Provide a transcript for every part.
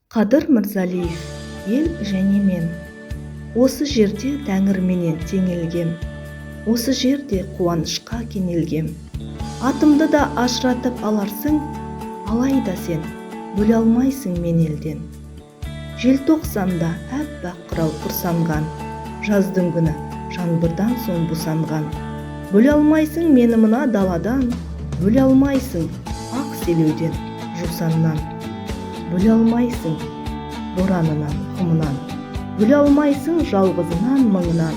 Қадыр Мырзалиев, ел және мен. Осы жерде тәңірменен теңелгем, осы жерде қуанышқа кенелгем. Атымды да ажыратып аларсың, алайда сен бөле алмайсың мен елден. Желтоқсанда әппақ қырау құрсанған, жаздың күні жаңбырдан соң бусанған. Бөле алмайсың мені мына даладан, бөле алмайсың ақ селеуден, жусаннан. Бөле алмайсың боранынан, құмынан, бөле алмайсың жалғызынан, мыңынан.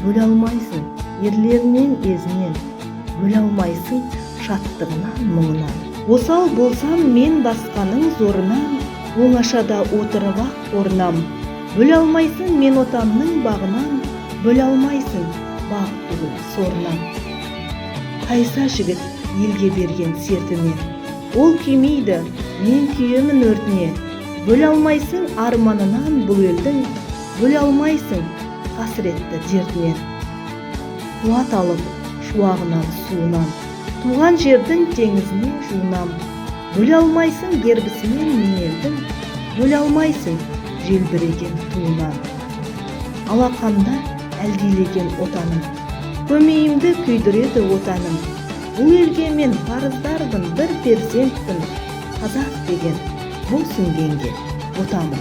Бөле алмайсың ерлерінен, езінен, бөле алмайсың шаттығынан, мұңынан. Осал болсам мен басқаның зорынан, оңашада отырып ақ орнам. Бөле алмайсың мен отанның бағынан, бөле алмайсың бақ түгіл сорынан. Қайса жігіт елге берген сертіне, ол күймейді, мен күйемін өртіне. Бөле алмайсың арманынан бұл елдің, бөле алмайсың қасіретті дертінен. Қуат алып шуағынан, суынан, туған жердің теңізіне жуынам. Бөле алмайсың гербісімен мен елдің, бөле алмайсың желбіреген туынан. Алақанда әлдилеген отаным, көмейімді күйдіреді отаным. Бұл елге мен парыздармын, бір перзентпін. Қазақ деген бұл сүнгенге отамын.